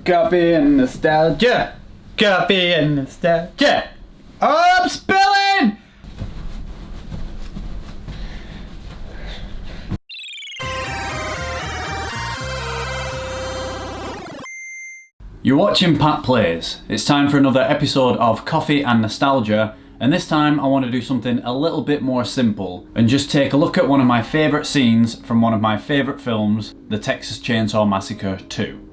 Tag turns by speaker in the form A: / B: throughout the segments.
A: Coffee and nostalgia. Coffee and nostalgia. Oh, I'm spilling! You're watching Pat Plays. It's time for another episode of Coffee and Nostalgia, and this time I want to do something a little bit more simple and just take a look at one of my favourite scenes from one of my favourite films, the Texas Chainsaw Massacre 2.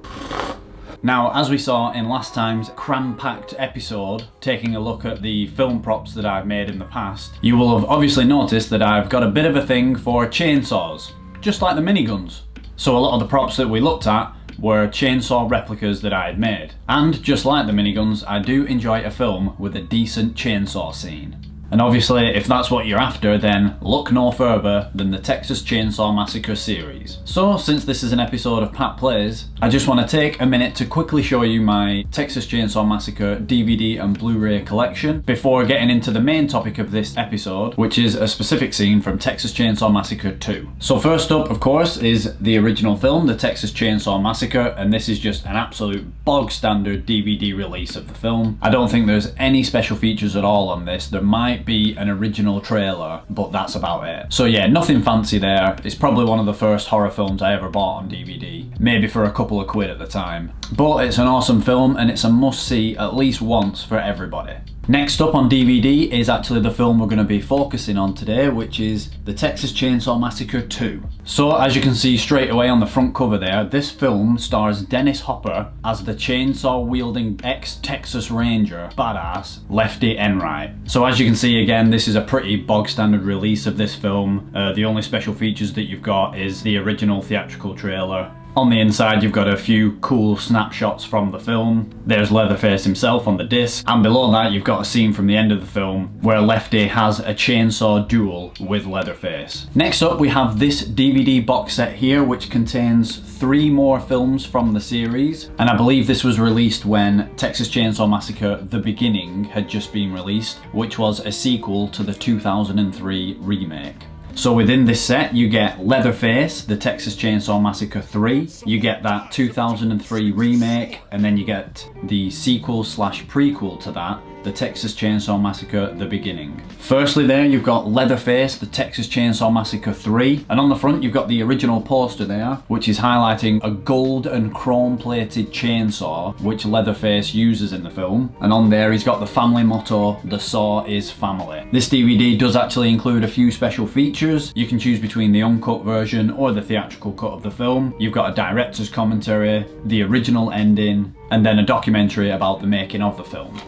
A: Now, as we saw in last time's cram-packed episode, taking a look at the film props that I've made in the past, you will have obviously noticed that I've got a bit of a thing for chainsaws, just like the miniguns. So a lot of the props that we looked at were chainsaw replicas that I had made. And just like the miniguns, I do enjoy a film with a decent chainsaw scene. And obviously, if that's what you're after, then look no further than the Texas Chainsaw Massacre series. So, since this is an episode of Pat Plays, I just want to take a minute to quickly show you my Texas Chainsaw Massacre DVD and Blu-ray collection before getting into the main topic of this episode, which is a specific scene from Texas Chainsaw Massacre 2. So first up, of course, is the original film, the Texas Chainsaw Massacre, and this is just an absolute bog standard DVD release of the film. I don't think there's any special features at all on this. There might be an original trailer, but that's about it. So yeah, nothing fancy there. It's probably one of the first horror films I ever bought on DVD, maybe for a couple of quid at the time. But it's an awesome film and it's a must-see at least once for everybody. Next up on DVD is actually the film we're going to be focusing on today, which is the Texas Chainsaw Massacre 2. So as you can see straight away on the front cover there, this film stars Dennis Hopper as the chainsaw-wielding ex-Texas Ranger badass Lefty Enright. So as you can see again, this is a pretty bog-standard release of this film. The only special features that you've got is the original theatrical trailer. On the inside you've got a few cool snapshots from the film. There's Leatherface himself on the disc, and below that you've got a scene from the end of the film where Lefty has a chainsaw duel with Leatherface. Next up we have this DVD box set here, which contains 3 more films from the series, and I believe this was released when Texas Chainsaw Massacre The Beginning had just been released, which was a sequel to the 2003 remake. So within this set you get Leatherface, the Texas Chainsaw Massacre 3, you get that 2003 remake, and then you get the sequel slash prequel to that, the Texas Chainsaw Massacre The Beginning. Firstly there you've got Leatherface, the Texas Chainsaw Massacre 3, and on the front you've got the original poster there, which is highlighting a gold and chrome plated chainsaw which Leatherface uses in the film, and on there he's got the family motto, "The saw is family." This DVD does actually include a few special features. You can choose between the uncut version or the theatrical cut of the film. You've got a director's commentary, the original ending, and then a documentary about the making of the film.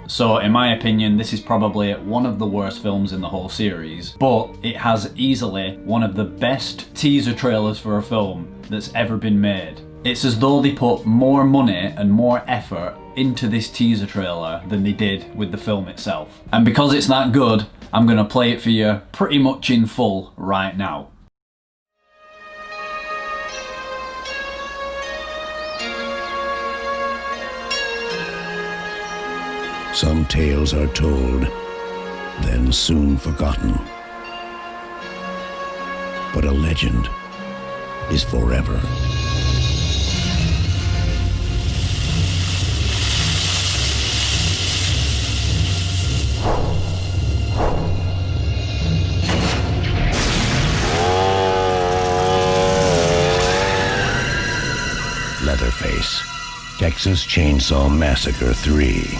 A: So in my opinion, this is probably one of the worst films in the whole series, but it has easily one of the best teaser trailers for a film that's ever been made. It's as though they put more money and more effort into this teaser trailer than they did with the film itself. And because it's that good, I'm gonna play it for you pretty much in full right now.
B: Some tales are told, then soon forgotten. But a legend is forever. Leatherface, Texas Chainsaw Massacre 3.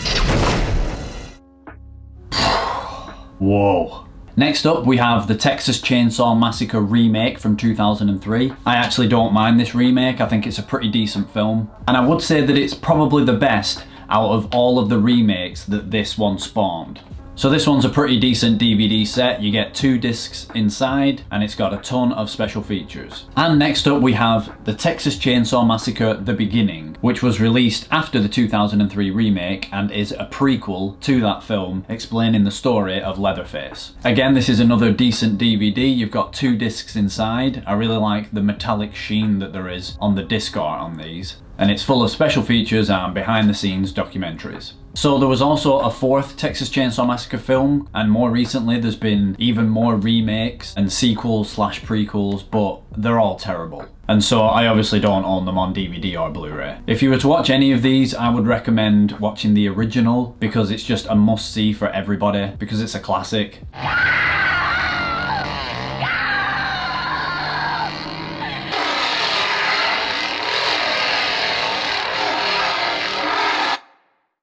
A: Whoa. Next up we have the Texas Chainsaw Massacre remake from 2003. I actually don't mind this remake. I think it's a pretty decent film, and I would say that it's probably the best out of all of the remakes that this one spawned. So this one's a pretty decent DVD set. You get 2 discs inside and it's got a ton of special features. And next up we have the Texas Chainsaw Massacre The Beginning, which was released after the 2003 remake and is a prequel to that film explaining the story of Leatherface. Again, this is another decent DVD. You've got 2 discs inside. I really like the metallic sheen that there is on the disc art on these. And it's full of special features and behind the scenes documentaries. So there was also a 4th Texas Chainsaw Massacre film, and more recently there's been even more remakes and sequels slash prequels, but they're all terrible. and so I obviously don't own them on DVD or Blu-ray. If you were to watch any of these, I would recommend watching the original because it's just a must-see for everybody, because it's a classic.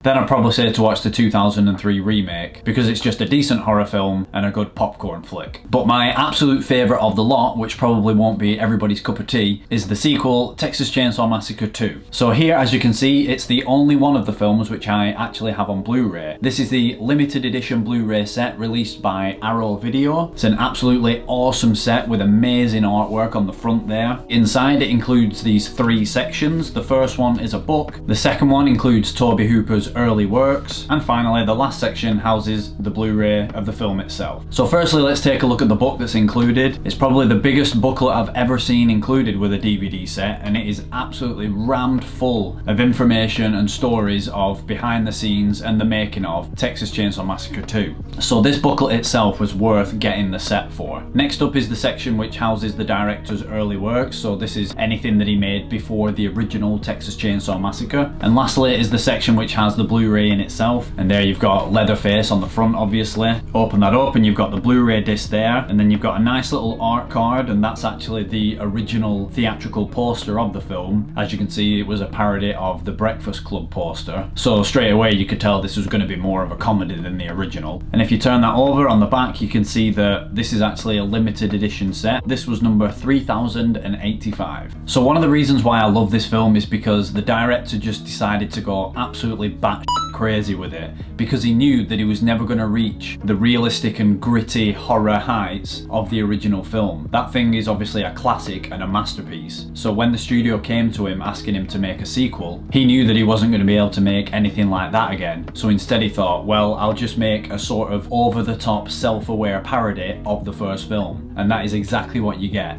A: Then I'd probably say to watch the 2003 remake, because it's just a decent horror film and a good popcorn flick. But my absolute favourite of the lot, which probably won't be everybody's cup of tea, is the sequel, Texas Chainsaw Massacre 2. So here, as you can see, it's the only one of the films which I actually have on Blu-ray. This is the limited edition Blu-ray set released by Arrow Video. It's an absolutely awesome set with amazing artwork on the front there. Inside it includes these 3 sections. The first one is a book, the second one includes Tobe Hooper's early works, and finally the last section houses the Blu-ray of the film itself. So firstly, let's take a look at the book that's included. It's probably the biggest booklet I've ever seen included with a DVD set, and it is absolutely rammed full of information and stories of behind the scenes and the making of Texas Chainsaw Massacre 2. So this booklet itself was worth getting the set for. Next up is the section which houses the director's early works, so this is anything that he made before the original Texas Chainsaw Massacre. And lastly is the section which has the Blu-ray in itself, and there you've got Leatherface on the front obviously. Open that up and you've got the Blu-ray disc there, and then you've got a nice little art card, and that's actually the original theatrical poster of the film. As you can see, it was a parody of the Breakfast Club poster, so straight away you could tell this was going to be more of a comedy than the original. And if you turn that over on the back, you can see that this is actually a limited edition set. This was number 3085. So one of the reasons why I love this film is because the director just decided to go absolutely batshit crazy with it, because he knew that he was never going to reach the realistic and gritty horror heights of the original film. That thing is obviously a classic and a masterpiece. So when the studio came to him asking him to make a sequel, he knew that he wasn't going to be able to make anything like that again. So instead he thought, well, I'll just make a sort of over-the-top self-aware parody of the first film. And that is exactly what you get.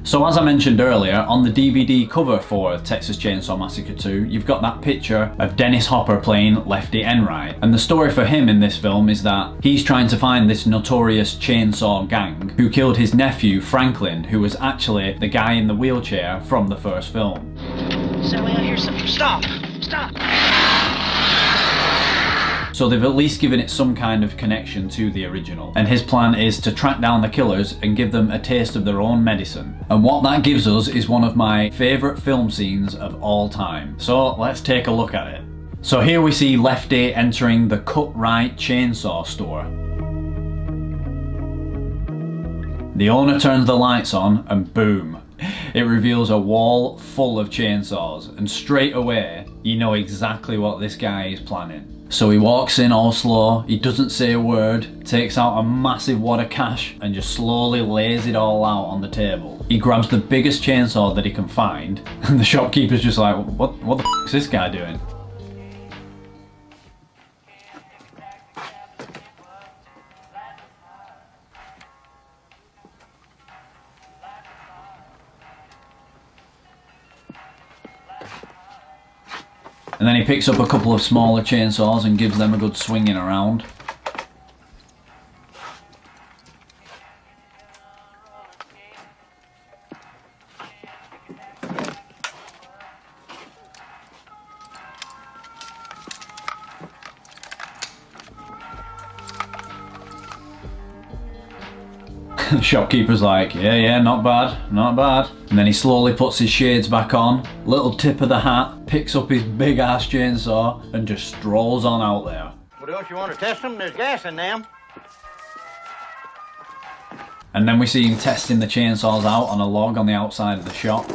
A: So as I mentioned earlier, on the DVD cover for Texas Chainsaw Massacre 2, you've got that picture of Dennis Hopper playing Lefty Enright. And the story for him in this film is that he's trying to find this notorious chainsaw gang who killed his nephew Franklin, who was actually the guy in the wheelchair from the first film.
C: Sally, I hear something. Stop! Stop!
A: So they've at least given it some kind of connection to the original. And his plan is to track down the killers and give them a taste of their own medicine. And what that gives us is one of my favourite film scenes of all time. So let's take a look at it. So here we see Lefty entering the Cut Right chainsaw store. The owner turns the lights on and boom, it reveals a wall full of chainsaws, and straight away you know exactly what this guy is planning. So he walks in all slow, he doesn't say a word, takes out a massive wad of cash and just slowly lays it all out on the table. He grabs the biggest chainsaw that he can find, and the shopkeeper's just like, what the f is this guy doing? And then he picks up a couple of smaller chainsaws and gives them a good swinging around. The shopkeeper's like, yeah, not bad, not bad. And then he slowly puts his shades back on, little tip of the hat, picks up his big ass chainsaw and just strolls on out there.
C: What else you want to test them? There's gas in them.
A: And then we see him testing the chainsaws out on a log on the outside of the shop.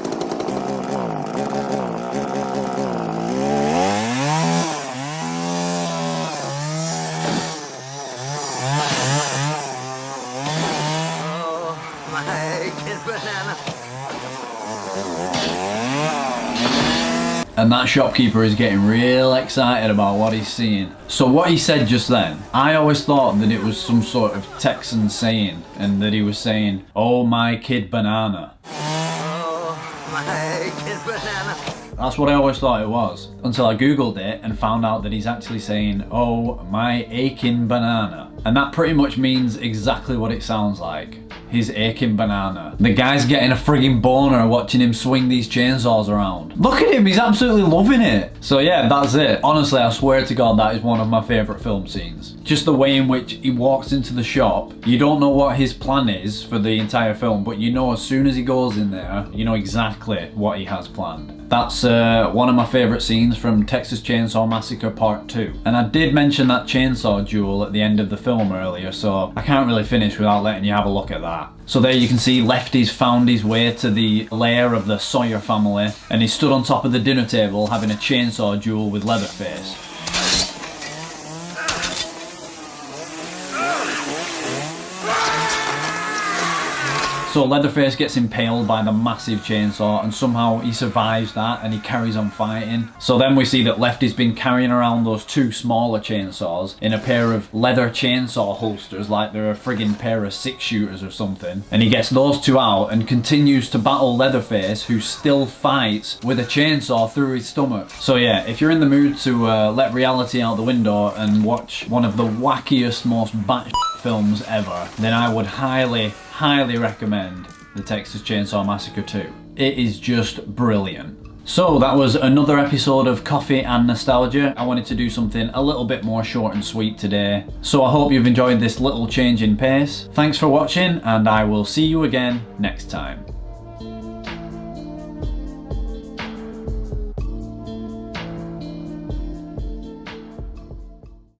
A: And that shopkeeper is getting real excited about what he's seeing. So what he said just then, I always thought that it was some sort of Texan saying, and that he was saying, "Oh my kid banana."
C: Oh my kid banana.
A: That's what I always thought it was. Until I googled it and found out that he's actually saying, "Oh, my aching banana." And that pretty much means exactly what it sounds like. His aching banana. The guy's getting a frigging boner watching him swing these chainsaws around. Look at him, he's absolutely loving it. So yeah, that's it. Honestly, I swear to God, that is one of my favourite film scenes. Just the way in which he walks into the shop. You don't know what his plan is for the entire film, but you know as soon as he goes in there, you know exactly what he has planned. That's one of my favourite scenes from Texas Chainsaw Massacre Part 2. And I did mention that chainsaw duel at the end of the film earlier, so I can't really finish without letting you have a look at that. So there you can see Lefty's found his way to the lair of the Sawyer family, and he stood on top of the dinner table having a chainsaw duel with Leatherface. So Leatherface gets impaled by the massive chainsaw and somehow he survives that and he carries on fighting. So then we see that Lefty's been carrying around those two smaller chainsaws in a pair of leather chainsaw holsters like they're a friggin' pair of 6-shooters or something. And he gets those two out and continues to battle Leatherface, who still fights with a chainsaw through his stomach. So yeah, if you're in the mood to let reality out the window and watch one of the wackiest, most batshit films ever, then I would highly recommend the Texas Chainsaw Massacre 2. It is just brilliant. So that was another episode of Coffee and Nostalgia. I wanted to do something a little bit more short and sweet today. So I hope you've enjoyed this little change in pace. Thanks for watching and I will see you again next time.